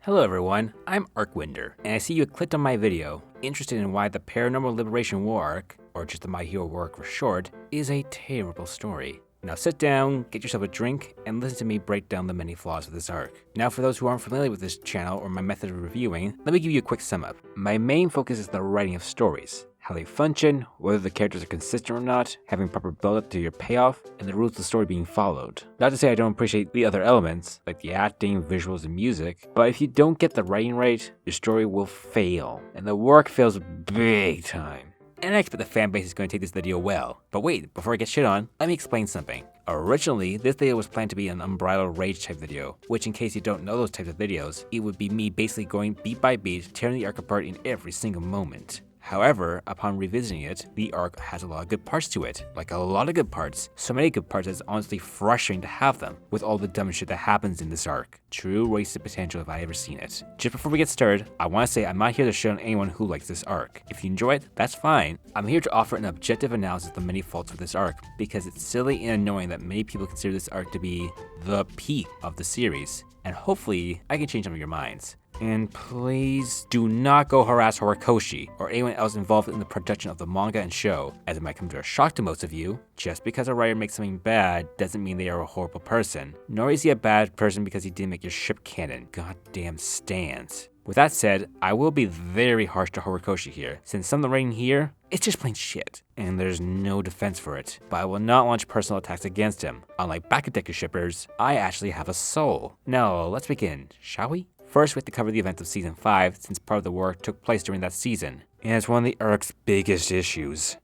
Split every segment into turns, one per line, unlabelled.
Hello everyone, I'm Arkwinder, and I see you clicked on my video, interested in why the Paranormal Liberation War arc, or just the My Hero War arc for short, is a terrible story. Now sit down, get yourself a drink, and listen to me break down the many flaws of this arc. Now for those who aren't familiar with this channel or my method of reviewing, let me give you a quick sum up. My main focus is the writing of stories, how they function, whether the characters are consistent or not, having proper build-up to your payoff, and the rules of the story being followed. Not to say I don't appreciate the other elements, like the acting, visuals, and music, but if you don't get the writing right, your story will fail, and the work fails big time. And I expect the fanbase is going to take this video well. But wait, before I get shit on, let me explain something. Originally, this video was planned to be an unbridled rage type video, which in case you don't know those types of videos, it would be me basically going beat by beat, tearing the arc apart in every single moment. However, upon revisiting it, the arc has a lot of good parts to it. Like a lot of good parts. So many good parts that it's honestly frustrating to have them, with all the dumb shit that happens in this arc. True wasted potential if I ever seen it. Just before we get started, I want to say I'm not here to shit on anyone who likes this arc. If you enjoy it, that's fine. I'm here to offer an objective analysis of the many faults of this arc, because it's silly and annoying that many people consider this arc to be the peak of the series. And hopefully, I can change some of your minds. And please do not go harass Horikoshi or anyone else involved in the production of the manga and show, as it might come to a shock to most of you. Just because a writer makes something bad doesn't mean they are a horrible person, nor is he a bad person because he didn't make your ship canon. Goddamn stands. With that said, I will be very harsh to Horikoshi here, since some of the writing here, it's just plain shit, and there's no defense for it. But I will not launch personal attacks against him. Unlike Bakudeku shippers, I actually have a soul. Now, let's begin, shall we? First, we have to cover the events of Season 5, since part of the war took place during that season, and it's one of the arc's biggest issues.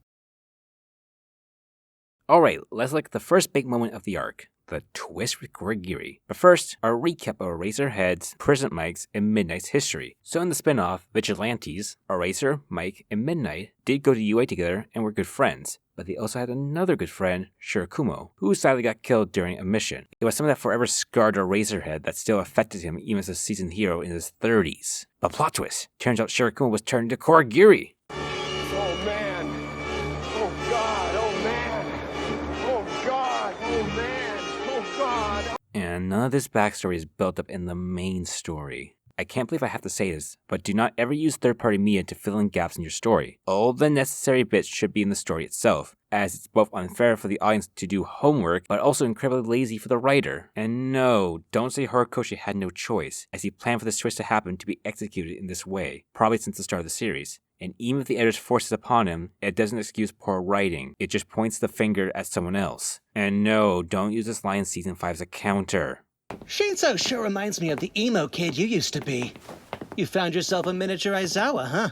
Alright, let's look at the first big moment of the arc, the twist with Kurogiri. But first, a recap of Eraserhead's, Prison Mike's, and Midnight's history. So in the spin-off, Vigilantes, Eraser, Mike, and Midnight did go to UA together and were good friends. But they also had another good friend, Shirakumo, who sadly got killed during a mission. It was something that forever scarred Eraserhead that still affected him even as a seasoned hero in his 30s. But plot twist, turns out Shirakumo was turned into Kurogiri.
Oh man! Oh god! Oh man! Oh god! Oh man! Oh god!
And none of this backstory is built up in the main story. I can't believe I have to say this, but do not ever use third-party media to fill in gaps in your story. All the necessary bits should be in the story itself, as it's both unfair for the audience to do homework, but also incredibly lazy for the writer. And no, don't say Horikoshi had no choice, as he planned for this twist to happen to be executed in this way, probably since the start of the series. And even if the editors force it upon him, it doesn't excuse poor writing, it just points the finger at someone else. And no, don't use this line in Season 5 as a counter.
Shinso sure reminds me of the emo kid you used to be. You found yourself a miniature Aizawa, huh?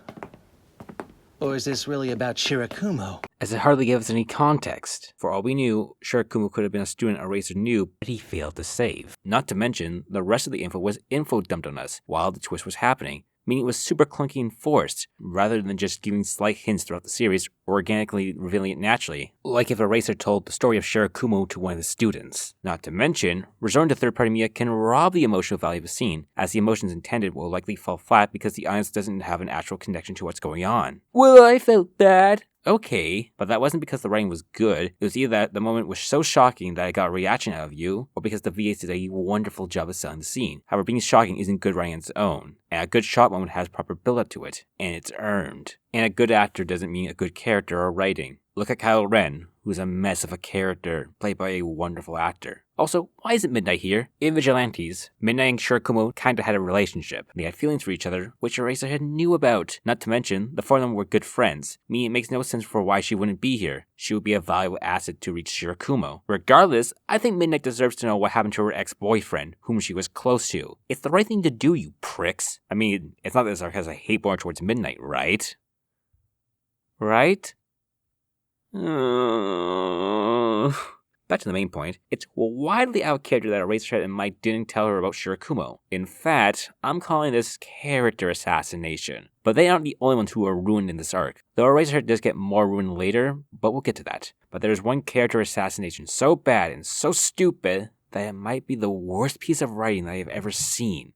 Or is this really about Shirakumo?
As it hardly gave us any context. For all we knew, Shirakumo could have been a student Eraser knew, but he failed to save. Not to mention, the rest of the info was info dumped on us while the twist was happening, meaning it was super clunky and forced, rather than just giving slight hints throughout the series, or organically revealing it naturally, like if Eraser told the story of Shirakumo to one of his students. Not to mention, resorting to third-party media can rob the emotional value of a scene, as the emotions intended will likely fall flat because the audience doesn't have an actual connection to what's going on. Well, I felt bad. Okay, but that wasn't because the writing was good. It was either that the moment was so shocking that I got a reaction out of you, or because the VAs did a wonderful job of selling the scene. However, being shocking isn't good writing on its own, and a good shock moment has proper build-up to it, and it's earned. And a good actor doesn't mean a good character or writing. Look at Kylo Ren, who's a mess of a character, played by a wonderful actor. Also, why isn't Midnight here? In Vigilantes, Midnight and Shirakumo kinda had a relationship. They had feelings for each other, which Eraserhead knew about. Not to mention, the four of them were good friends, meaning it makes no sense for why she wouldn't be here. She would be a valuable asset to reach Shirakumo. Regardless, I think Midnight deserves to know what happened to her ex-boyfriend, whom she was close to. It's the right thing to do, you pricks. I mean, it's not that this arc has a hate born towards Midnight, right? Right? Back to the main point, it's widely out of character that Eraserhead and Mike didn't tell her about Shirakumo. In fact, I'm calling this character assassination. But they aren't the only ones who are ruined in this arc. Though Eraserhead does get more ruined later, but we'll get to that. But there's one character assassination so bad and so stupid that it might be the worst piece of writing that I have ever seen.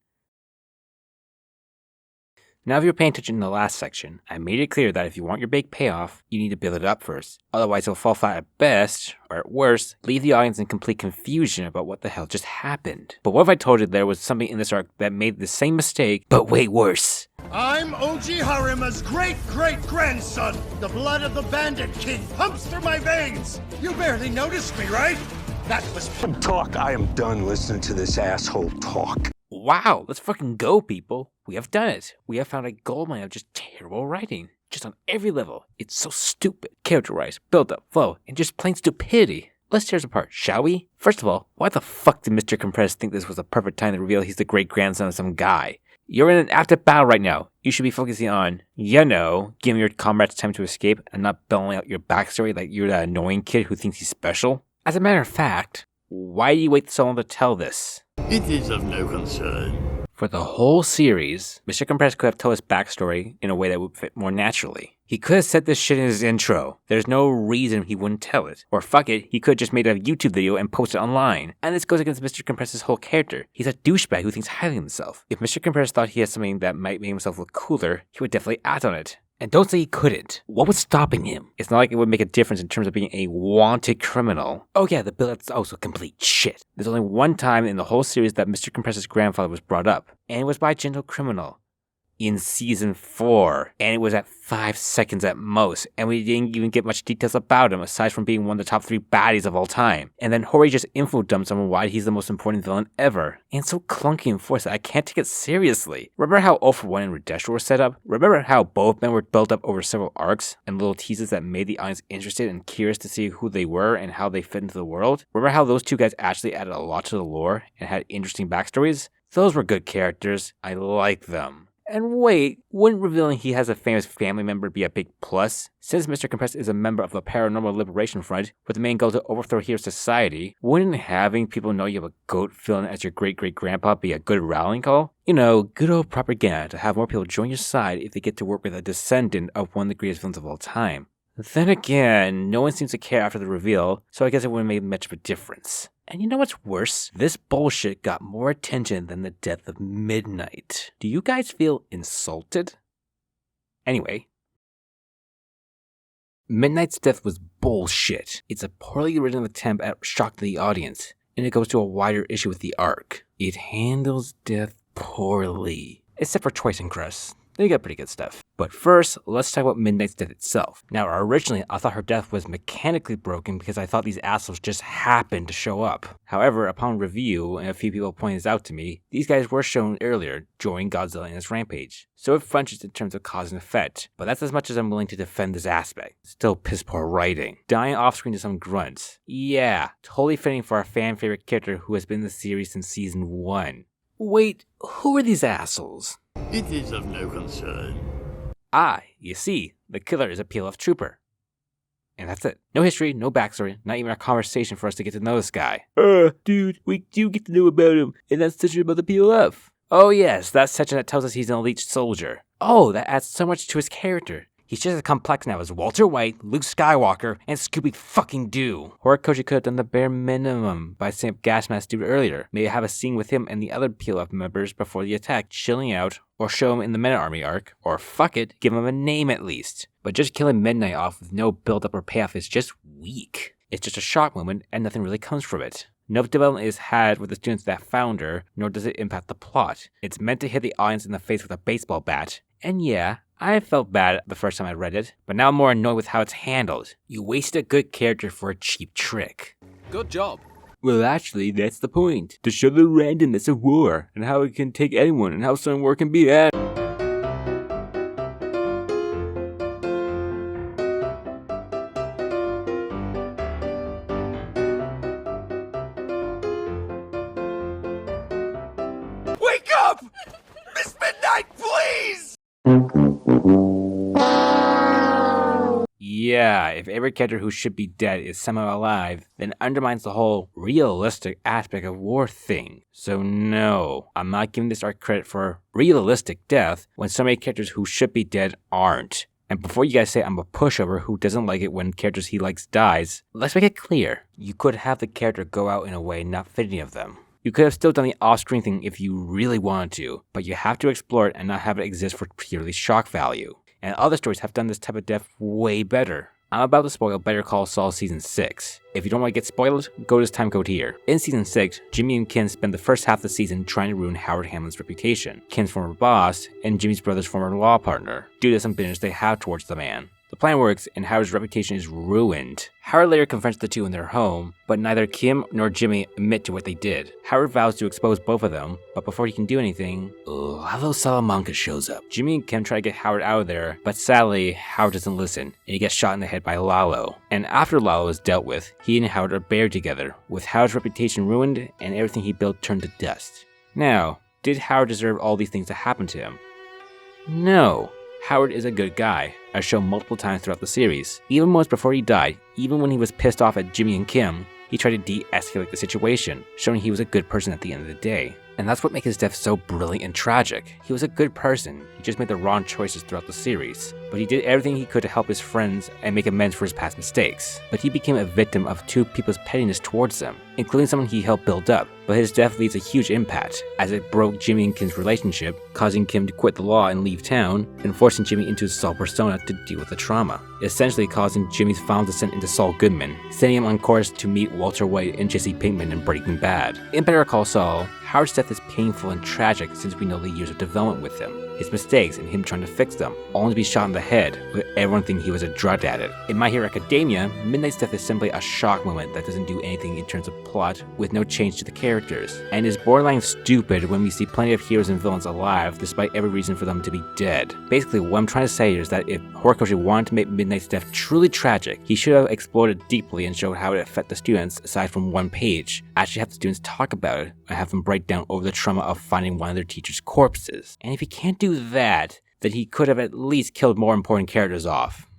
Now, if you're paying attention in the last section, I made it clear that if you want your big payoff, you need to build it up first. Otherwise, it'll fall flat at best, or at worst, leave the audience in complete confusion about what the hell just happened. But what if I told you there was something in this arc that made the same mistake, but way worse?
I'm Oji Harima's great-great-grandson. The blood of the Bandit King pumps through my veins. You barely noticed me, right? That was
Talk. I am done listening to this asshole talk.
Wow, let's fucking go, people. We have done it. We have found a goldmine of just terrible writing. Just on every level. It's so stupid. Character-wise, build-up, flow, and just plain stupidity. Let's tear this apart, shall we? First of all, why the fuck did Mr. Compressed think this was a perfect time to reveal he's the great-grandson of some guy? You're in an active battle right now. You should be focusing on, giving your comrades time to escape and not belling out your backstory like you're that annoying kid who thinks he's special. As a matter of fact, why do you wait so long to tell this?
It is of no concern.
For the whole series, Mr. Compressed could have told his backstory in a way that would fit more naturally. He could have said this shit in his intro. There's no reason he wouldn't tell it. Or fuck it, he could have just made a YouTube video and posted it online. And this goes against Mr. Compressed's whole character. He's a douchebag who thinks highly of himself. If Mr. Compressed thought he had something that might make himself look cooler, he would definitely act on it. And don't say he couldn't. What was stopping him? It's not like it would make a difference in terms of being a wanted criminal. Oh yeah, the build-up's also complete shit. There's only one time in the whole series that Mr. Compressed's grandfather was brought up, and it was by a gentle criminal. In season 4, and it was at 5 seconds at most, and we didn't even get much details about him aside from being one of the top 3 baddies of all time. And then Hori just info dumps on why he's the most important villain ever, and so clunky and forced that I can't take it seriously. Remember how 0 for 1 and Redesha were set up? Remember how both men were built up over several arcs, and little teases that made the audience interested and curious to see who they were and how they fit into the world? Remember how those two guys actually added a lot to the lore and had interesting backstories? Those were good characters. I like them. And wait, wouldn't revealing he has a famous family member be a big plus? Since Mr. Compressed is a member of the Paranormal Liberation Front with the main goal to overthrow Hero Society, wouldn't having people know you have a goat villain as your great-great-grandpa be a good rallying call? You know, good old propaganda to have more people join your side if they get to work with a descendant of one of the greatest villains of all time. Then again, no one seems to care after the reveal, so I guess it wouldn't make much of a difference. And you know what's worse? This bullshit got more attention than the death of Midnight. Do you guys feel insulted? Anyway, Midnight's death was bullshit. It's a poorly written attempt at shock to the audience, and it goes to a wider issue with the arc. It handles death poorly. Except for Choice and Crust. They got pretty good stuff. But first, let's talk about Midnight's death itself. Now, originally, I thought her death was mechanically broken because I thought these assholes just happened to show up. However, upon review, and a few people pointed this out to me, these guys were shown earlier during Godzilla and his rampage. So it functions in terms of cause and effect, but that's as much as I'm willing to defend this aspect. Still piss poor writing. Dying off screen to some grunts. Yeah, totally fitting for a fan favorite character who has been in the series since season 1. Wait, who are these assholes?
It is of no concern.
You see, the killer is a PLF trooper. And that's it. No history, no backstory, not even a conversation for us to get to know this guy. Dude, we do get to know about him, and that's section about the PLF. Oh yes, that section that tells us he's an elite soldier. Oh, that adds so much to his character. He's just as complex now as Walter White, Luke Skywalker, and Scooby-fucking-Doo. Horikoshi could have done the bare minimum by setting up Gas Mask Dude earlier. Maybe have a scene with him and the other PLF members before the attack, chilling out, or show him in the Men at Army arc, or fuck it, give him a name at least. But just killing Midnight off with no build-up or payoff is just weak. It's just a shock moment, and nothing really comes from it. No development is had with the students that found her, nor does it impact the plot. It's meant to hit the audience in the face with a baseball bat, and yeah, I felt bad the first time I read it, but now I'm more annoyed with how it's handled. You wasted a good character for a cheap trick.
Good job.
Well, actually, that's the point. To show the randomness of war, and how it can take anyone, and how some war can be at.
Wake up! Miss Midnight, please!
Yeah, if every character who should be dead is somehow alive, then it undermines the whole realistic aspect of war thing. So no, I'm not giving this arc credit for realistic death when so many characters who should be dead aren't. And before you guys say I'm a pushover who doesn't like it when characters he likes dies, let's make it clear. You could have the character go out in a way not fitting of them. You could have still done the off-screen thing if you really wanted to, but you have to explore it and not have it exist for purely shock value. And other stories have done this type of death way better. I'm about to spoil Better Call Saul Season 6. If you don't want to get spoiled, go to this timecode here. In Season 6, Jimmy and Kim spend the first half of the season trying to ruin Howard Hamlin's reputation, Kim's former boss, and Jimmy's brother's former law partner, due to some bitterness they have towards the man. The plan works, and Howard's reputation is ruined. Howard later confronts the two in their home, but neither Kim nor Jimmy admit to what they did. Howard vows to expose both of them, but before he can do anything, Lalo Salamanca shows up. Jimmy and Kim try to get Howard out of there, but sadly, Howard doesn't listen, and he gets shot in the head by Lalo. And after Lalo is dealt with, he and Howard are buried together, with Howard's reputation ruined and everything he built turned to dust. Now, did Howard deserve all these things to happen to him? No. Howard is a good guy, as shown multiple times throughout the series. Even months before he died, even when he was pissed off at Jimmy and Kim, he tried to de-escalate the situation, showing he was a good person at the end of the day. And that's what makes his death so brilliant and tragic. He was a good person, he just made the wrong choices throughout the series. But he did everything he could to help his friends and make amends for his past mistakes. But he became a victim of two people's pettiness towards him, including someone he helped build up. But his death leaves a huge impact, as it broke Jimmy and Kim's relationship, causing Kim to quit the law and leave town, and forcing Jimmy into his Saul persona to deal with the trauma, essentially causing Jimmy's final descent into Saul Goodman, sending him on course to meet Walter White and Jesse Pinkman in Breaking Bad. In Better Call Saul, Howard's death is painful and tragic since we know the years of development with him, his mistakes and him trying to fix them, only to be shot in the head, with everyone thinking he was a drug addict. In My Hero Academia, Midnight's death is simply a shock moment that doesn't do anything in terms of plot, with no change to the characters, and is borderline stupid when we see plenty of heroes and villains alive despite every reason for them to be dead. Basically, what I'm trying to say is that if Horikoshi wanted to make Midnight's death truly tragic, he should have explored it deeply and showed how it affected the students aside from one page, actually have the students talk about it, and have them break down over the trauma of finding one of their teacher's corpses. And if he can't do that, then he could have at least killed more important characters off.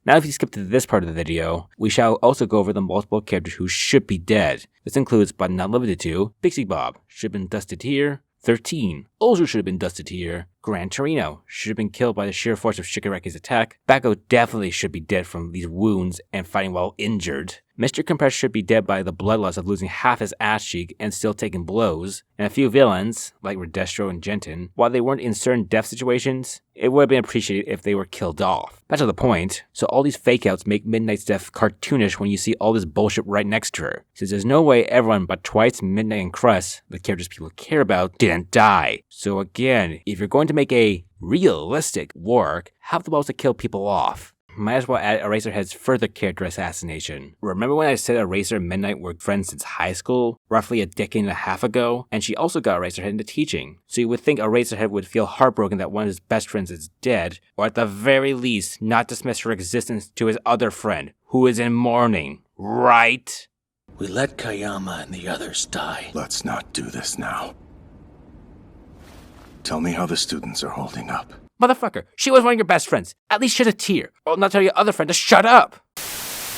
Now if you skip to this part of the video, we shall also go over the multiple characters who should be dead. This includes, but not limited to, Pixie Bob, should have been dusted here, 13, also should have been dusted here, Gran Torino, should have been killed by the sheer force of Shigiraki's attack, Bako definitely should be dead from these wounds and fighting while injured, Mr. Compress should be dead by the blood loss of losing half his ass cheek and still taking blows, and a few villains, like Redestro and Genton, while they weren't in certain death situations, it would have been appreciated if they were killed off. Back to the point, so all these fake outs make Midnight's death cartoonish when you see all this bullshit right next to her, since there's no way everyone but Twice, Midnight, and Crust, the characters people care about, didn't die. So again, if you're going to make a realistic war arc, have the balls to kill people off. Might as well add Eraserhead's further character assassination. Remember when I said Eraser and Midnight were friends since high school, roughly a decade and a half ago? And she also got Eraserhead into teaching. So you would think Eraserhead would feel heartbroken that one of his best friends is dead, or at the very least, not dismiss her existence to his other friend, who is in mourning, right?
We let Kayama and the others die.
Let's not do this now. Tell me how the students are holding up.
Motherfucker, she was one of your best friends. At least shed a tear, or not tell your other friend to shut up.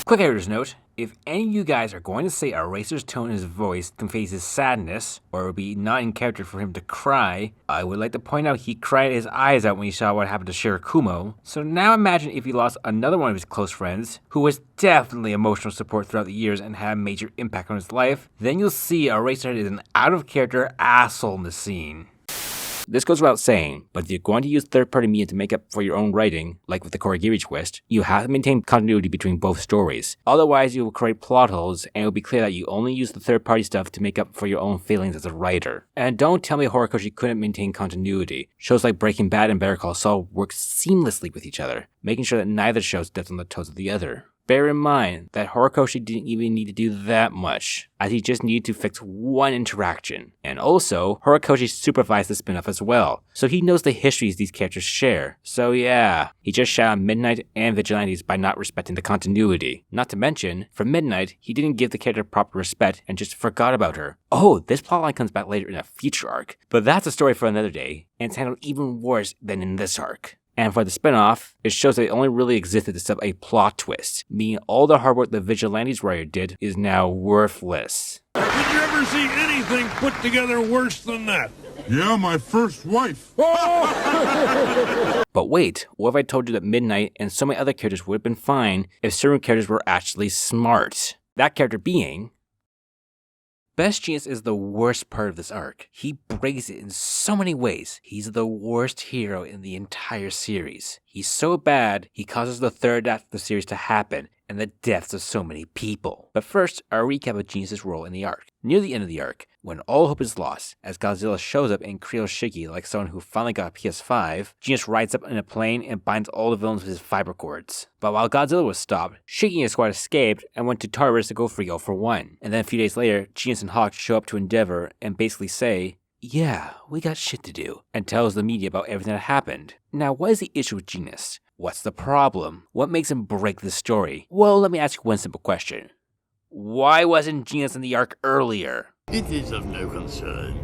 Quick editor's note, if any of you guys are going to say Eraser's tone in his voice conveys his sadness, or it would be not in character for him to cry, I would like to point out he cried his eyes out when he saw what happened to Shirakumo. So now imagine if he lost another one of his close friends, who was definitely emotional support throughout the years and had a major impact on his life, then you'll see Eraserhead is an out-of-character asshole in the scene. This goes without saying, but if you're going to use third-party media to make up for your own writing, like with the Kurogiri twist, you have to maintain continuity between both stories. Otherwise, you will create plot holes, and it will be clear that you only use the third-party stuff to make up for your own feelings as a writer. And don't tell me Horikoshi couldn't maintain continuity. Shows like Breaking Bad and Better Call Saul work seamlessly with each other, making sure that neither show steps on the toes of the other. Bear in mind that Horikoshi didn't even need to do that much, as he just needed to fix one interaction. And also, Horikoshi supervised the spin-off as well, so he knows the histories these characters share. So yeah, he just shot on Midnight and Vigilantes by not respecting the continuity. Not to mention, for Midnight, he didn't give the character proper respect and just forgot about her. Oh, this plotline comes back later in a future arc, but that's a story for another day, and it's handled even worse than in this arc. And for the spin-off, it shows that it only really existed to set up a plot twist, meaning all the hard work the Vigilantes writer did is now worthless.
Did you ever see anything put together worse than that?
Yeah, my first wife.
But wait, what if I told you that Midnight and so many other characters would have been fine if certain characters were actually smart? That character being Best Jeanist is the worst part of this arc. He breaks it in so many ways. He's the worst hero in the entire series. He's so bad, he causes the third act of the series to happen, and the deaths of so many people. But first, our recap of Jeanist' role in the arc. Near the end of the arc, when all hope is lost, as Godzilla shows up and creels Shiggy like someone who finally got a PS5, Jeanist rides up in a plane and binds all the villains with his fiber cords. But while Godzilla was stopped, Shiggy and his squad escaped and went to Tartarus to go free 0 for 1. And then a few days later, Jeanist and Hawk show up to Endeavor and basically say, yeah, we got shit to do, and tells the media about everything that happened. Now, what is the issue with Jeanist? What's the problem? What makes him break the story? Well, let me ask you one simple question. Why wasn't Jeanist in the arc earlier?
It is of no concern.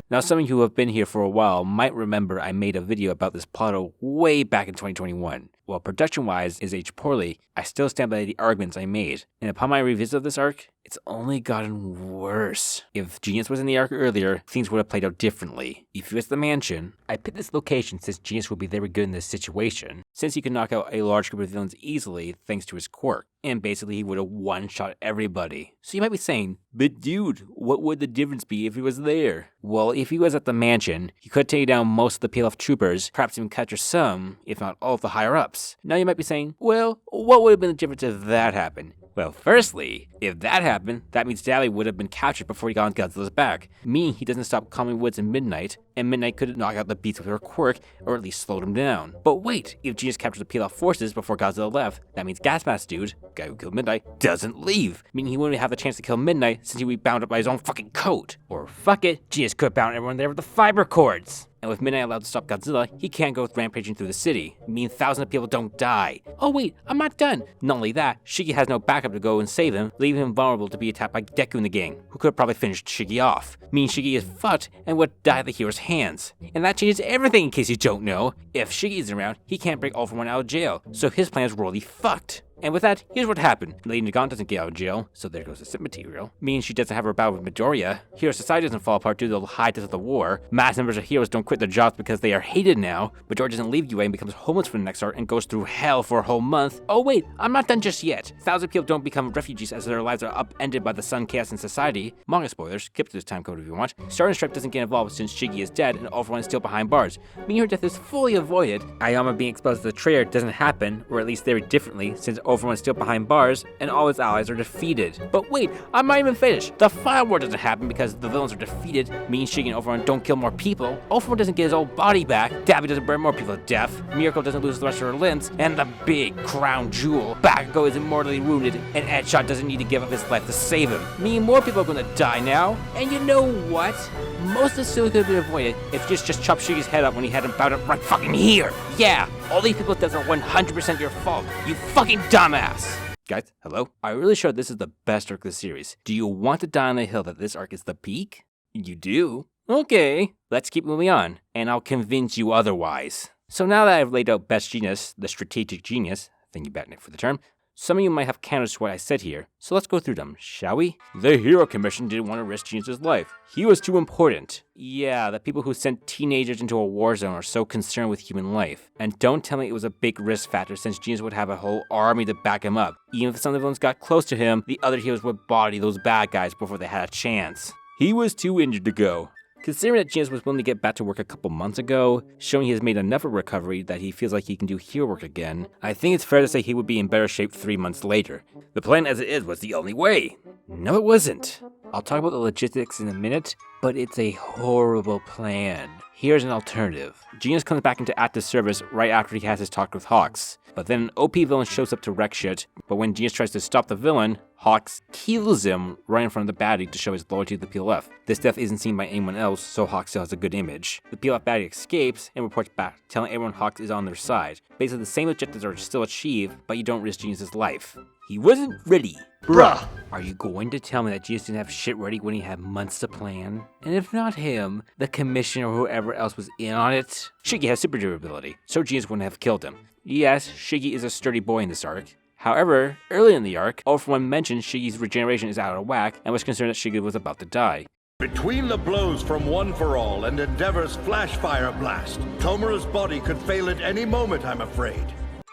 Now, some of you who have been here for a while might remember I made a video about this plot way back in 2021. While production-wise is aged poorly, I still stand by the arguments I made. And upon my revisit of this arc, it's only gotten worse. If Jeanist was in the arc earlier, things would have played out differently. If he was at the mansion, I picked this location since Jeanist would be very good in this situation, since he could knock out a large group of villains easily thanks to his quirk, and basically he would have one-shot everybody. So you might be saying, but dude, what would the difference be if he was there? Well, if he was at the mansion, he could take down most of the PLF troopers, perhaps even capture some, if not all of the higher-ups. Now you might be saying, well, what would have been the difference if that happened? Well, firstly, if that happened, that means Daly would have been captured before he got on Godzilla's back, meaning he doesn't stop calming Woods in Midnight, and Midnight could knock out the beats with her quirk, or at least slowed him down. But wait, if Jeanist captures the PLF forces before Godzilla left, that means Gas Mask Dude, guy who killed Midnight, doesn't leave, meaning he wouldn't have the chance to kill Midnight since he would be bound up by his own fucking coat. Or fuck it, Jeanist could have bound everyone there with the fiber cords. And with Midnight allowed to stop Godzilla, he can't go rampaging through the city, meaning thousands of people don't die. Oh wait, I'm not done. Not only that, Shiggy has no backup to go and save him, leaving him vulnerable to be attacked by Deku and the gang, who could have probably finished Shiggy off, meaning Shiggy is fucked and would die at the hero's hands. And that changes everything in case you don't know. If Shiggy isn't around, he can't break All for One out of jail, so his plan is really fucked. And with that, here's what happened. Lady Nagan doesn't get out of jail, so there goes the sip material. Meaning she doesn't have her battle with Midoriya. Hero society doesn't fall apart due to the high death of the war. Mass numbers of heroes don't quit their jobs because they are hated now. Midoriya doesn't leave UA and becomes homeless for the next arc and goes through hell for a whole month. Oh wait, I'm not done just yet. Thousands of people don't become refugees as their lives are upended by the sun, chaos, and society. Manga spoilers, skip to this time code if you want. Star and Stripe doesn't get involved since Shiggy is dead and All for One is still behind bars. Meaning her death is fully avoided. Ayama being exposed to the traitor doesn't happen, or at least very differently, since All for One is still behind bars, and all his allies are defeated. But wait, I'm not even finished. The Fire War doesn't happen because the villains are defeated, meaning Shiggy and All for One don't kill more people. All for One doesn't get his old body back, Dabi doesn't burn more people to death, Miracle doesn't lose the rest of her limbs, and the big crown jewel, Bakugo is immortally wounded, and Edshot doesn't need to give up his life to save him. Meaning more people are gonna die now, and you know what? Most of the still could have been avoided if you just chopped Shiggy's head up when he had him bound up right fucking here. Yeah, all these people's deaths are 100% your fault, you fucking dumbass. Guys, hello? I'm really sure this is the best arc of the series. Do you want to die on the hill that this arc is the peak? You do? Okay, let's keep moving on, and I'll convince you otherwise. So now that I've laid out Best Jeanist, the strategic genius, thank you Batman for the term, some of you might have counters to what I said here, so let's go through them, shall we? The Hero Commission didn't want to risk Jeanist's life. He was too important. Yeah, the people who sent teenagers into a war zone are so concerned with human life. And don't tell me it was a big risk factor since Jeanist would have a whole army to back him up. Even if some of the villains got close to him, the other heroes would body those bad guys before they had a chance. He was too injured to go. Considering that Jeanist was willing to get back to work a couple months ago, showing he has made enough of a recovery that he feels like he can do hero work again, I think it's fair to say he would be in better shape 3 months later. The plan as it is was the only way. No, it wasn't. I'll talk about the logistics in a minute, but it's a horrible plan. Here's an alternative. Jeanist comes back into active service right after he has his talk with Hawks. But then an OP villain shows up to wreck shit, but when Jeanist tries to stop the villain, Hawks kills him right in front of the baddie to show his loyalty to the PLF. This death isn't seen by anyone else, so Hawks still has a good image. The PLF baddie escapes and reports back, telling everyone Hawks is on their side. Basically the same objectives are still achieved, but you don't risk Jeanist' life. He wasn't ready. Bruh! Are you going to tell me that Jeanist didn't have shit ready when he had months to plan? And if not him, the commissioner or whoever else was in on it? Shiggy has super durability, so Jeanist wouldn't have killed him. Yes, Shiggy is a sturdy boy in this arc. However, early in the arc, All for One mentioned Shiggy's regeneration is out of whack and was concerned that Shiggy was about to die.
Between the blows from One for All and Endeavor's flash fire blast, Tomura's body could fail at any moment, I'm afraid.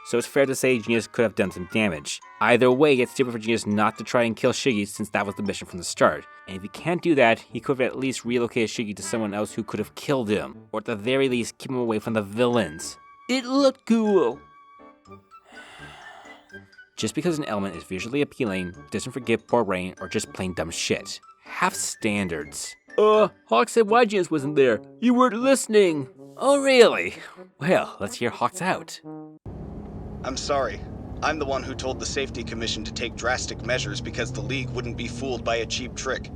So it's fair to say Jeanist could have done some damage. Either way, it's stupid for Jeanist not to try and kill Shiggy since that was the mission from the start. And if he can't do that, he could have at least relocated Shiggy to someone else who could have killed him, or at the very least keep him away from the villains. It looked cool. Just because an element is visually appealing doesn't forgive poor writing or just plain dumb shit. Have standards. Hawk said why Jeanist wasn't there. You weren't listening. Oh, really? Well, let's hear Hawk's out.
I'm sorry. I'm the one who told the Safety Commission to take drastic measures because the League wouldn't be fooled by a cheap trick.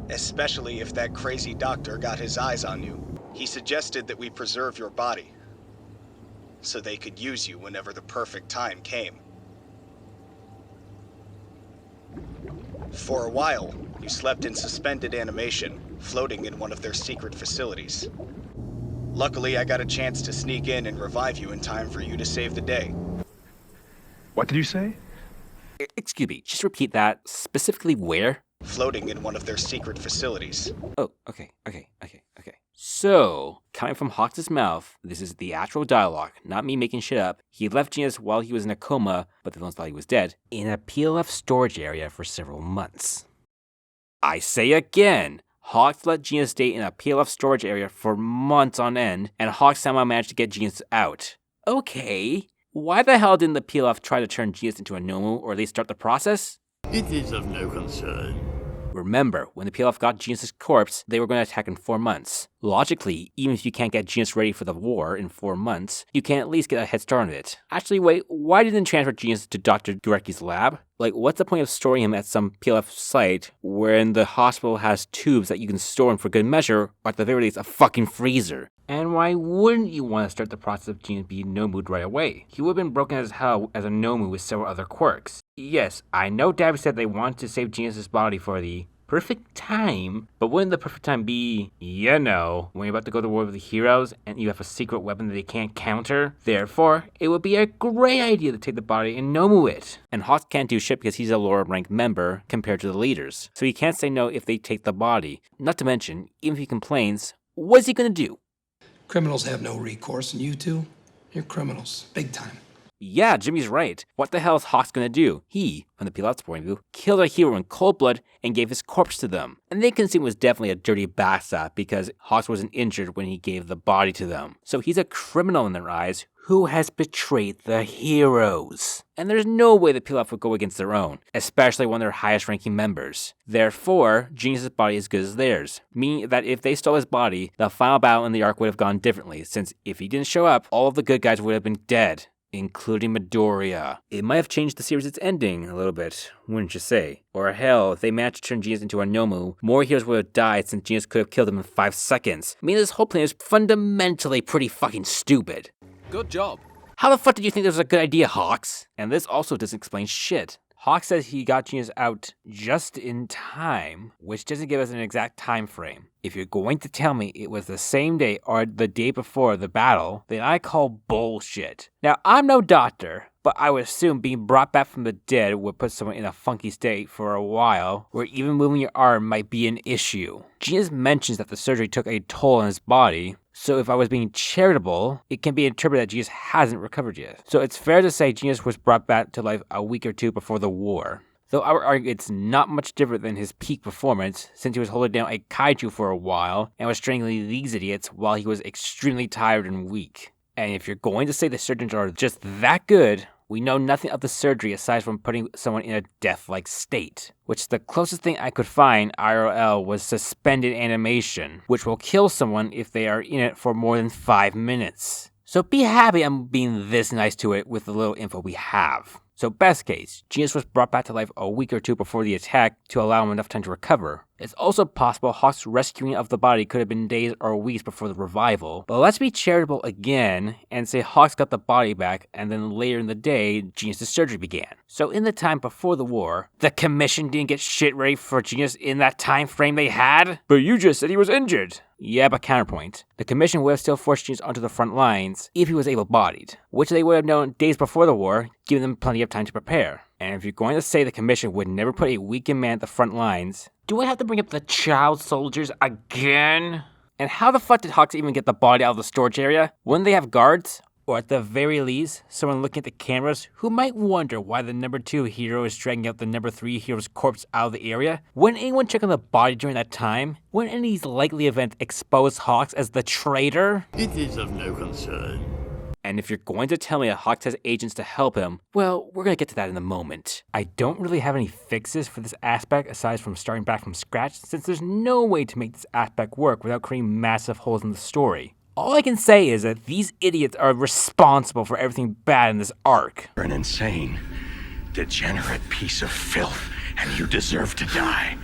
Especially if that crazy doctor got his eyes on you. He suggested that we preserve your body, so they could use you whenever the perfect time came. For a while, you slept in suspended animation, floating in one of their secret facilities. Luckily, I got a chance to sneak in and revive you in time for you to save the day.
What did you say?
Excuse me, just repeat that. Specifically where?
Floating in one of their secret facilities.
Oh, okay. So, coming from Hawks' mouth, this is the actual dialogue, not me making shit up. He left Jeanist while he was in a coma, but the villains thought he was dead, in a PLF storage area for several months. I say again, Hawks let Jeanist stay in a PLF storage area for months on end, and Hawks somehow managed to get Jeanist out. Okay, why the hell didn't the PLF try to turn Jeanist into a Nomu, or at least start the process?
It is of no concern.
Remember, when the PLF got Jeanist' corpse, they were going to attack in 4 months. Logically, even if you can't get Jeanist ready for the war in 4 months, you can at least get a head start on it. Actually, wait, why didn't transfer Jeanist to Dr. Shigiraki's lab? Like, what's the point of storing him at some PLF site when the hospital has tubes that you can store him for good measure, or at the very least, a fucking freezer? And why wouldn't you want to start the process of Jeanist being Nomu'd right away? He would have been broken as hell as a Nomu with several other quirks. Yes, I know Davi said they wanted to save Jeanist's body for the perfect time, but wouldn't the perfect time be, when you're about to go to war with the heroes and you have a secret weapon that they can't counter? Therefore, it would be a great idea to take the body and Nomu it. And Hawks can't do shit because he's a lower ranked member compared to the leaders, so he can't say no if they take the body. Not to mention, even if he complains, what's he gonna do?
Criminals have no recourse, and you two, you're criminals. Big time.
Yeah, Jimmy's right. What the hell is Hawks gonna do? He, from the PLF's point of view, killed a hero in cold blood and gave his corpse to them. And they can see it was definitely a dirty bastard because Hawks wasn't injured when he gave the body to them. So he's a criminal in their eyes who has betrayed the heroes. And there's no way the PLF would go against their own, especially one of their highest ranking members. Therefore, Jeanist' body is good as theirs, meaning that if they stole his body, the final battle in the arc would have gone differently, since if he didn't show up, all of the good guys would have been dead, including Midoriya. It might have changed the series' ending a little bit, wouldn't you say? Or hell, if they managed to turn Jeanist into a Nomu, more heroes would have died since Jeanist could have killed him in 5 seconds. I mean, this whole plan is fundamentally pretty fucking stupid.
Good job.
How the fuck did you think this was a good idea, Hawks? And this also doesn't explain shit. Hawks says he got Jeanist out just in time, which doesn't give us an exact time frame. If you're going to tell me it was the same day or the day before the battle, then I call bullshit. Now, I'm no doctor, but I would assume being brought back from the dead would put someone in a funky state for a while, where even moving your arm might be an issue. Jeanist mentions that the surgery took a toll on his body, so if I was being charitable, it can be interpreted that Jeanist hasn't recovered yet. So it's fair to say Jeanist was brought back to life a week or 2 before the war. Though I would argue it's not much different than his peak performance, since he was holding down a kaiju for a while and was strangling these idiots while he was extremely tired and weak. And if you're going to say the surgeons are just that good, we know nothing of the surgery aside from putting someone in a death-like state, which the closest thing I could find IRL was suspended animation, which will kill someone if they are in it for more than 5 minutes. So be happy I'm being this nice to it with the little info we have. So best case, Jeanist was brought back to life a week or 2 before the attack to allow him enough time to recover. It's also possible Hawk's rescuing of the body could have been days or weeks before the revival, but let's be charitable again and say Hawks got the body back and then later in the day, Jeanist' surgery began. So in the time before the war, the commission didn't get shit ready for Jeanist in that time frame they had? But you just said he was injured. Yeah, but counterpoint. The commission would have still forced Jeanist onto the front lines if he was able-bodied, which they would have known days before the war, giving them plenty of time to prepare. And if you're going to say the commission would never put a weakened man at the front lines, do I have to bring up the child soldiers again? And how the fuck did Hawks even get the body out of the storage area? Wouldn't they have guards? Or at the very least, someone looking at the cameras who might wonder why the number 2 hero is dragging out the number 3 hero's corpse out of the area? Wouldn't anyone check on the body during that time? Wouldn't any of these likely events expose Hawks as the traitor?
It is of no concern.
And if you're going to tell me that Hawks has agents to help him, well, we're going to get to that in a moment. I don't really have any fixes for this aspect aside from starting back from scratch, since there's no way to make this aspect work without creating massive holes in the story. All I can say is that these idiots are responsible for everything bad in this arc.
You're an insane, degenerate piece of filth, and you deserve to die.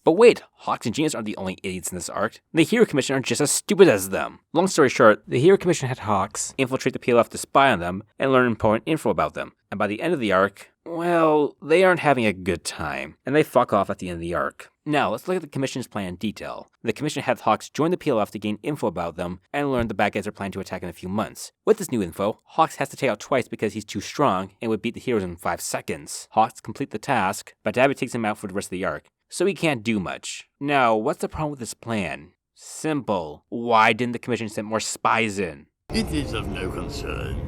But wait, Hawks and Jeanist aren't the only idiots in this arc. The Hero Commission are just as stupid as them. Long story short, the Hero Commission had Hawks infiltrate the PLF to spy on them and learn important info about them. And by the end of the arc, well, they aren't having a good time, and they fuck off at the end of the arc. Now, let's look at the Commission's plan in detail. The Commission had Hawks join the PLF to gain info about them and learn the bad guys are planning to attack in a few months. With this new info, Hawks has to take out twice because he's too strong and would beat the heroes in 5 seconds. Hawks complete the task, but Dabby takes him out for the rest of the arc, so he can't do much. Now, what's the problem with this plan? Simple. Why didn't the Commission send more spies in?
It is of no concern.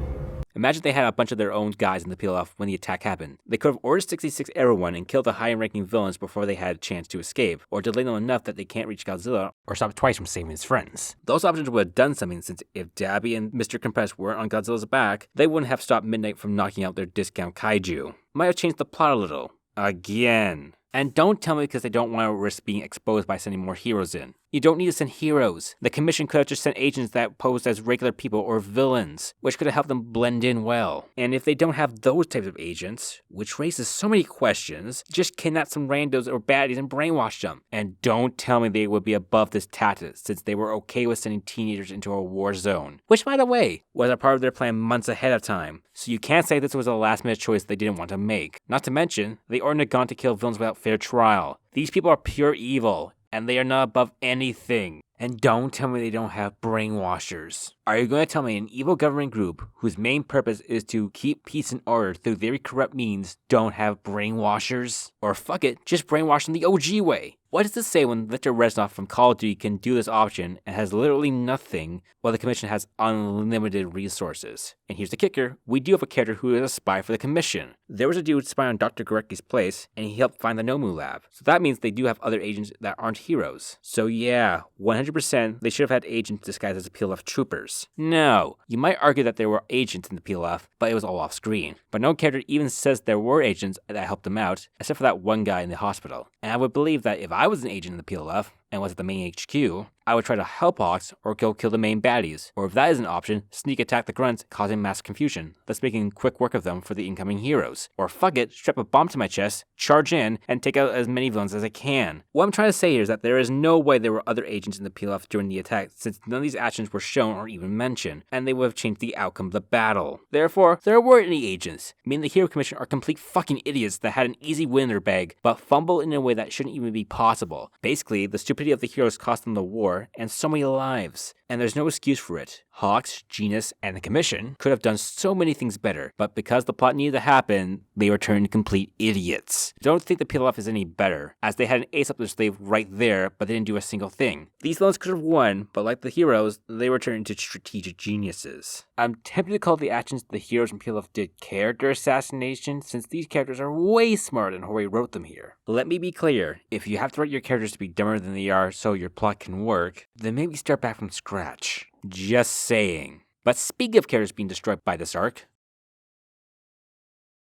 Imagine they had a bunch of their own guys in the PLF when the attack happened. They could have ordered 66 everyone and killed the high-ranking villains before they had a chance to escape, or delayed them enough that they can't reach Godzilla, or stop twice from saving his friends. Those options would have done something, since if Dabby and Mr. Compressed weren't on Godzilla's back, they wouldn't have stopped Midnight from knocking out their discount kaiju. Might have changed the plot a little. Again. And don't tell me because they don't want to risk being exposed by sending more heroes in. You don't need to send heroes. The Commission could have just sent agents that posed as regular people or villains, which could have helped them blend in well. And if they don't have those types of agents, which raises so many questions, just kidnap some randos or baddies and brainwash them. And don't tell me they would be above this tactic, since they were okay with sending teenagers into a war zone. Which, by the way, was a part of their plan months ahead of time. So you can't say this was a last-minute choice they didn't want to make. Not to mention, they ordered Nagan to kill villains without fair trial. These people are pure evil, and they are not above anything. And don't tell me they don't have brainwashers. Are you going to tell me an evil government group whose main purpose is to keep peace and order through very corrupt means don't have brainwashers? Or fuck it, just brainwash them the OG way. What does this say when Victor Reznov from Call of Duty can do this option and has literally nothing, while the Commission has unlimited resources? And here's the kicker, we do have a character who is a spy for the Commission. There was a dude spying on Dr. Goreki's place, and he helped find the Nomu lab. So that means they do have other agents that aren't heroes. So yeah, 100% they should have had agents disguised as PLF troopers. No, you might argue that there were agents in the PLF, but it was all off screen. But no character even says there were agents that helped them out, except for that one guy in the hospital. And I would believe that if I was an agent in the PLF and was at the main HQ, I would try to help Hawks or go kill the main baddies. Or if that is an option, sneak attack the grunts, causing mass confusion, thus making quick work of them for the incoming heroes. Or fuck it, strap a bomb to my chest, charge in, and take out as many villains as I can. What I'm trying to say here is that there is no way there were other agents in the PLF during the attack, since none of these actions were shown or even mentioned, and they would have changed the outcome of the battle. Therefore, there weren't any agents, meaning the Hero Commission are complete fucking idiots that had an easy win in their bag, but fumble in a way that shouldn't even be possible. Basically, the stupidity of the heroes cost them the war, and so many lives. And there's no excuse for it. Hawks, Jeanist, and the Commission could have done so many things better, but because the plot needed to happen, they were turned complete idiots. Don't think the PLF is any better, as they had an ace up their sleeve right there, but they didn't do a single thing. These villains could have won, but like the heroes, they were turned into strategic geniuses. I'm tempted to call the actions the heroes from PLF did character assassination, since these characters are way smarter than Hori wrote them here. Let me be clear, if you have to write your characters to be dumber than they are so your plot can work, then maybe start back from scratch. Just saying. But speaking of characters being destroyed by this arc,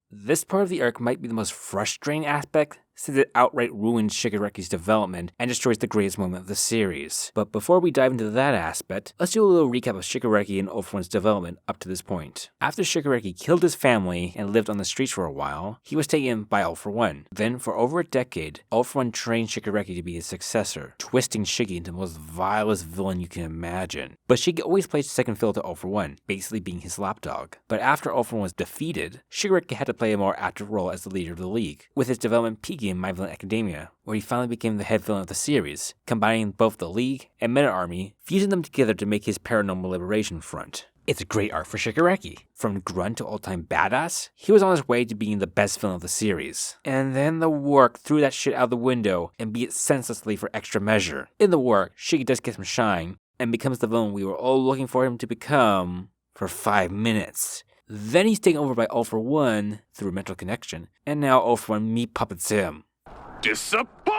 this part of the arc might be the most frustrating aspect, since it outright ruins Shigiraki's development and destroys the greatest moment of the series. But before we dive into that aspect, let's do a little recap of Shigiraki and All For One's development up to this point. After Shigiraki killed his family and lived on the streets for a while, he was taken by All For One. Then, for over a decade, All For One trained Shigiraki to be his successor, twisting Shigi into the most vilest villain you can imagine. But Shigi always played second fiddle to All For One, basically being his lapdog. But after All For One was defeated, Shigiraki had to play a more active role as the leader of the League, with his development peaking in My Villain Academia, where he finally became the head villain of the series, combining both the League and Meta Army, fusing them together to make his Paranormal Liberation front. It's a great arc for Shigiraki. From grunt to all-time badass, he was on his way to being the best villain of the series. And then the work threw that shit out the window and beat it senselessly for extra measure. In the work, Shigi does get some shine, and becomes the villain we were all looking for him to become for 5 minutes. Then he's taken over by All For One through a mental connection, and now All For One meat puppets him.
Disappointed!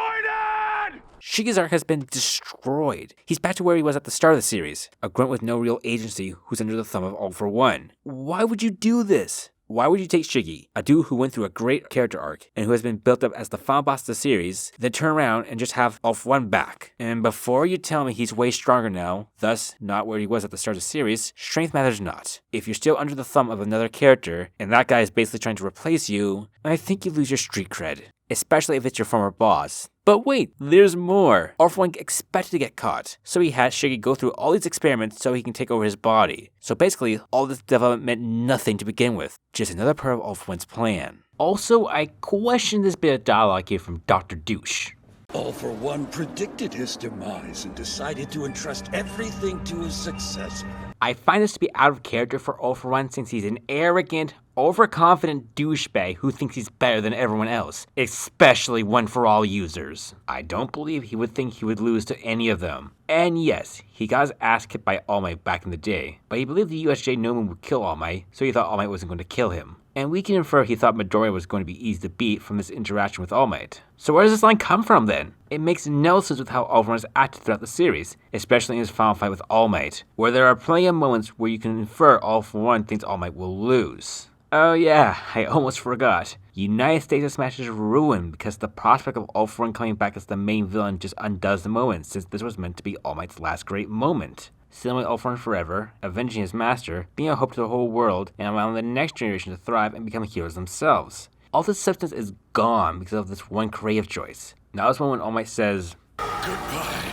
Shigiraki has been destroyed. He's back to where he was at the start of the series, a grunt with no real agency who's under the thumb of All For One. Why would you do this? Why would you take Shiggy, a dude who went through a great character arc and who has been built up as the final boss of the series, then turn around and just have All For One back? And before you tell me he's way stronger now, thus not where he was at the start of the series, strength matters not. If you're still under the thumb of another character, and that guy is basically trying to replace you, I think you lose your street cred. Especially if it's your former boss. But wait, there's more. All For One expected to get caught, so he had Shiggy go through all these experiments so he can take over his body. So basically, all this development meant nothing to begin with, just another part of All For One's plan. Also, I question this bit of dialogue here from Dr. Douche.
All For One predicted his demise and decided to entrust everything to his successor.
I find this to be out of character for All For One since he's an arrogant, overconfident douchebag who thinks he's better than everyone else, especially One For All users. I don't believe he would think he would lose to any of them. And yes, he got his ass kicked by All Might back in the day, but he believed the USJ no one would kill All Might, so he thought All Might wasn't going to kill him. And we can infer he thought Midoriya was going to be easy to beat from this interaction with All Might. So where does this line come from then? It makes no sense with how All For One has acted throughout the series, especially in his final fight with All Might, where there are plenty of moments where you can infer All For One thinks All Might will lose. Oh yeah, I almost forgot. United States Smash is ruined because the prospect of All For One coming back as the main villain just undoes the moment, since this was meant to be All Might's last great moment. Sealing All For One forever, avenging his master, being a hope to the whole world, and allowing the next generation to thrive and become heroes themselves. All this substance is gone because of this one creative choice. Now is when All Might says,
Goodbye,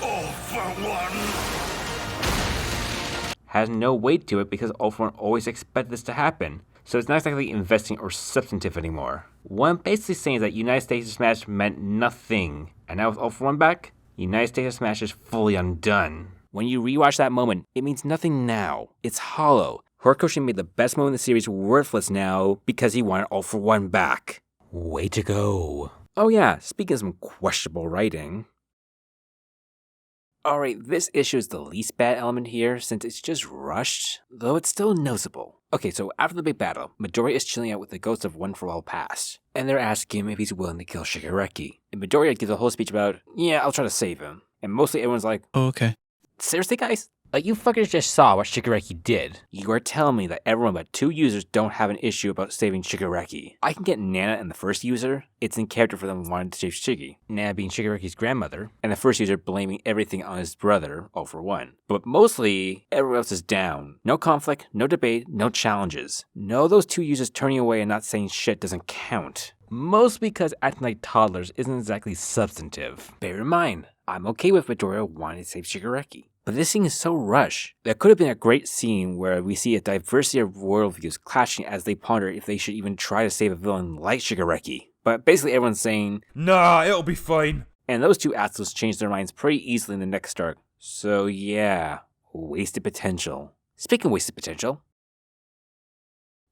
All For One.
Has no weight to it because All For One always expected this to happen, so it's not exactly investing or substantive anymore. What I'm basically saying is that United States Smash meant nothing, and now with All For One back, United States Smash is fully undone. When you rewatch that moment, it means nothing now. It's hollow. Horikoshi made the best moment in the series worthless now because he wanted All For One back. Way to go. Oh yeah, speaking of some questionable writing. Alright, this issue is the least bad element here since it's just rushed, though it's still noticeable. Okay, so after the big battle, Midoriya is chilling out with the ghosts of One For All past, and they're asking him if he's willing to kill Shigiraki. And Midoriya gives a whole speech about, yeah, I'll try to save him. And mostly everyone's like,
oh, okay.
Seriously, guys? Like, you fuckers just saw what Shigiraki did. You are telling me that everyone but 2 users don't have an issue about saving Shigiraki. I can get Nana and the first user. It's in character for them wanting to save Shiggy. Nana being Shigiraki's grandmother, and the first user blaming everything on his brother, All For One. But mostly, everyone else is down. No conflict, no debate, no challenges. No, those 2 users turning away and not saying shit doesn't count. Mostly because acting like toddlers isn't exactly substantive. Bear in mind, I'm okay with Midoriya wanting to save Shigiraki. But this scene is so rushed. There could have been a great scene where we see a diversity of worldviews clashing as they ponder if they should even try to save a villain like Shigiraki. But basically everyone's saying,
nah, it'll be fine.
And those 2 assholes change their minds pretty easily in the next arc. So yeah, wasted potential. Speaking of wasted potential,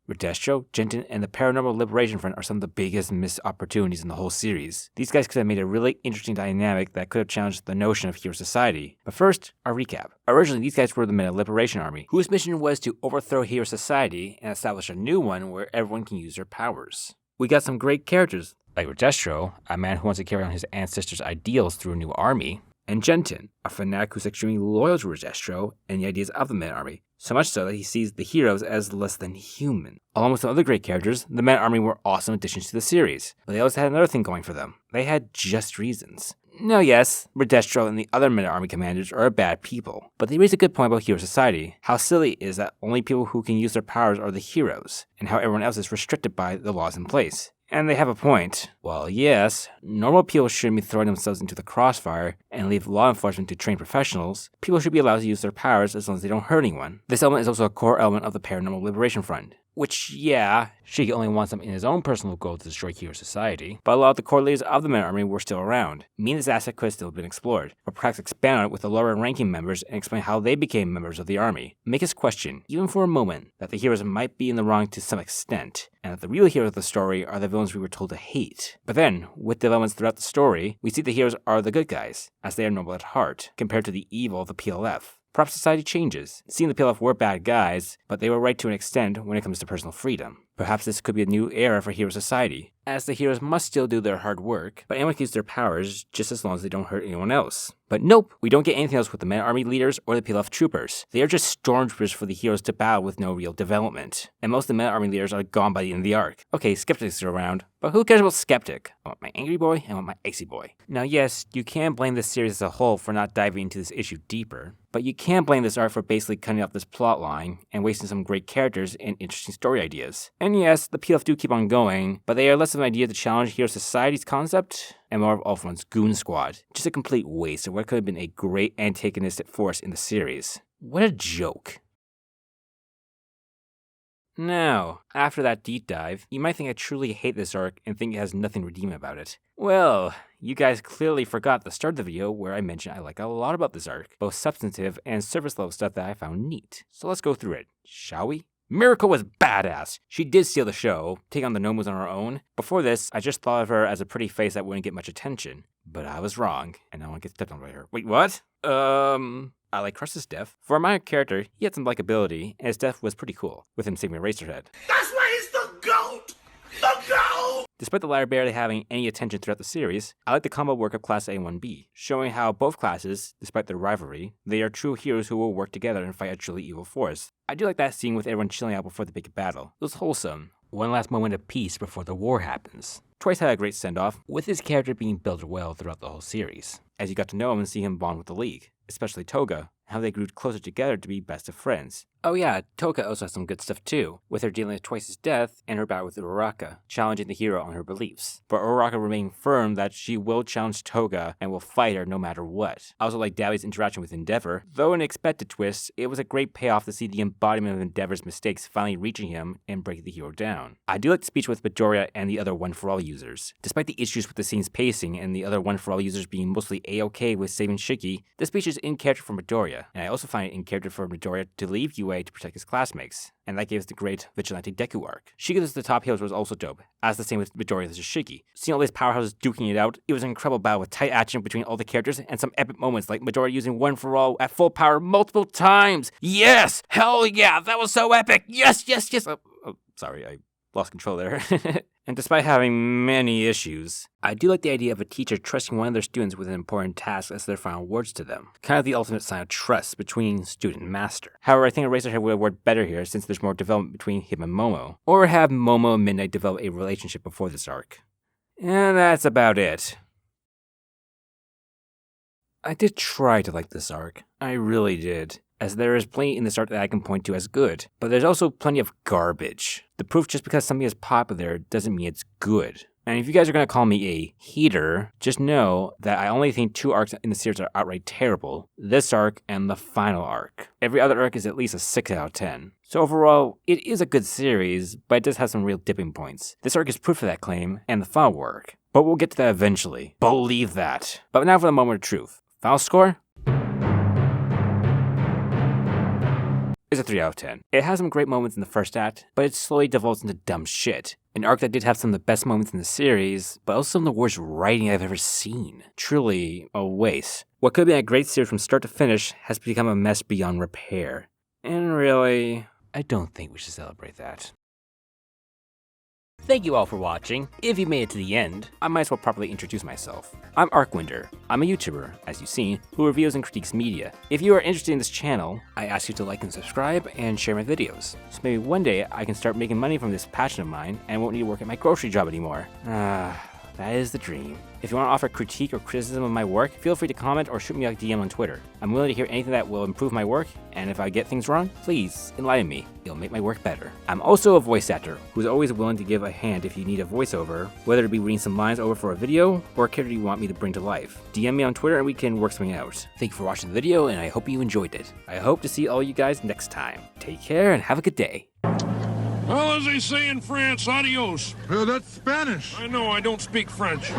Redestro, Gentin, and the Paranormal Liberation Front are some of the biggest missed opportunities in the whole series. These guys could have made a really interesting dynamic that could have challenged the notion of hero society. But first, our recap. Originally, these guys were the Meta Liberation Army, whose mission was to overthrow hero society and establish a new one where everyone can use their powers. We got some great characters, like Redestro, a man who wants to carry on his ancestors' ideals through a new army, and Gentin, a fanatic who's extremely loyal to Redestro and the ideas of the Meta Army, so much so that he sees the heroes as less than human. Along with some other great characters, the Meta Army were awesome additions to the series, but they also had another thing going for them. They had just reasons. Now yes, Redestro and the other Meta Army commanders are bad people, but they raise a good point about hero society, how silly it is that only people who can use their powers are the heroes, and how everyone else is restricted by the laws in place. And they have a point. Well, yes, normal people shouldn't be throwing themselves into the crossfire and leave law enforcement to trained professionals. People should be allowed to use their powers as long as they don't hurt anyone. This element is also a core element of the Paranormal Liberation Front. Which, yeah, Shiggy only wants them in his own personal goal to destroy hero society, but a lot of the core leaders of the Meta Army were still around, meaning this aspect could have still been explored, but perhaps expand on it with the lower ranking members and explain how they became members of the army. Make us question, even for a moment, that the heroes might be in the wrong to some extent, and that the real heroes of the story are the villains we were told to hate. But then, with developments throughout the story, we see the heroes are the good guys, as they are noble at heart, compared to the evil of the PLF. Perhaps society changes. Seeing the PLF were bad guys, but they were right to an extent when it comes to personal freedom. Perhaps this could be a new era for hero society, as the heroes must still do their hard work, but anyone can use their powers just as long as they don't hurt anyone else. But nope, we don't get anything else with the Men Army leaders or the PLF troopers. They are just stormtroopers for the heroes to battle with no real development. And most of the Men Army leaders are gone by the end of the arc. Okay, Skeptic's around, but who cares about Skeptic? I want my angry boy, and I want my icy boy. Now yes, you can blame this series as a whole for not diving into this issue deeper, but you can blame this arc for basically cutting off this plot line and wasting some great characters and interesting story ideas. And yes, the PLF do keep on going, but they are less of an idea to challenge Hero Society's concept and more of All For One's Goon Squad. Just a complete waste of what could have been a great antagonistic force in the series. What a joke. Now, after that deep dive, you might think I truly hate this arc and think it has nothing redeeming about it. Well, you guys clearly forgot the start of the video where I mentioned I like a lot about this arc, both substantive and surface level stuff that I found neat. So let's go through it, shall we? Miracle was badass. She did steal the show, take on the Nomos on her own. Before this, I just thought of her as a pretty face that wouldn't get much attention. But I was wrong, and no one gets stepped on by her. Wait, what? I like Crust's death. For a minor character, he had some likability, and his death was pretty cool, with him saving Eraserhead.
That's why he's the GOAT! The GOAT!
Despite the latter barely having any attention throughout the series, I like the combo work of Class A and 1B, showing how both classes, despite their rivalry, they are true heroes who will work together and fight a truly evil force. I do like that scene with everyone chilling out before the big battle. It was wholesome. One last moment of peace before the war happens. Twice had a great send-off, with his character being built well throughout the whole series, as you got to know him and see him bond with the League, especially Toga, how they grew closer together to be best of friends. Oh yeah, Toga also has some good stuff too, with her dealing with Twice's death and her battle with Uraraka, challenging the hero on her beliefs, but Uraraka remaining firm that she will challenge Toga and will fight her no matter what. I also like Davi's interaction with Endeavor. Though an unexpected twist, it was a great payoff to see the embodiment of Endeavor's mistakes finally reaching him and breaking the hero down. I do like the speech with Midoriya and the other One For All users. Despite the issues with the scene's pacing and the other One For All users being mostly A-okay with saving Shiki, the speech is in character for Midoriya, and I also find it in character for Midoriya to leave UA to protect his classmates, and that gave us the great Vigilante Deku arc. Shiki as the top heroes was also dope, as the same with Midoriya as Shiki. Seeing all these powerhouses duking it out, it was an incredible battle with tight action between all the characters and some epic moments like Midoriya using One For All at full power multiple times. Yes! Hell yeah! That was so epic! Yes! Sorry, I lost control there. And despite having many issues, I do like the idea of a teacher trusting one of their students with an important task as their final words to them. Kind of the ultimate sign of trust between student and master. However, I think Eraserhead would have worked better here since there's more development between him and Momo. Or have Momo and Midnight develop a relationship before this arc. And that's about it. I did try to like this arc. I really did. As there is plenty in this arc that I can point to as good, but there's also plenty of garbage. The proof just because something is popular doesn't mean it's good. And if you guys are going to call me a hater, just know that I only think 2 arcs in the series are outright terrible. This arc and the final arc. Every other arc is at least a 6 out of 10. So overall, it is a good series, but it does have some real dipping points. This arc is proof of that claim, and the final arc. But we'll get to that eventually. Believe that. But now for the moment of truth. Final score? Is a 3 out of 10. It has some great moments in the first act, but it slowly devolves into dumb shit. An arc that did have some of the best moments in the series, but also some of the worst writing I've ever seen. Truly a waste. What could have been a great series from start to finish has become a mess beyond repair. And really, I don't think we should celebrate that. Thank you all for watching. If you made it to the end, I might as well properly introduce myself. I'm Arkwinder. I'm a YouTuber, as you've seen, who reviews and critiques media. If you are interested in this channel, I ask you to like and subscribe and share my videos. So maybe one day I can start making money from this passion of mine and won't need to work at my grocery job anymore. That is the dream. If you want to offer critique or criticism of my work, feel free to comment or shoot me a DM on Twitter. I'm willing to hear anything that will improve my work, and if I get things wrong, please enlighten me. It'll make my work better. I'm also a voice actor, who's always willing to give a hand if you need a voiceover, whether it be reading some lines over for a video, or a character you want me to bring to life. DM me on Twitter and we can work something out. Thank you for watching the video, and I hope you enjoyed it. I hope to see all you guys next time. Take care and have a good day.
Well, as they say in France, adios.
Well, that's Spanish.
I know, I don't speak French.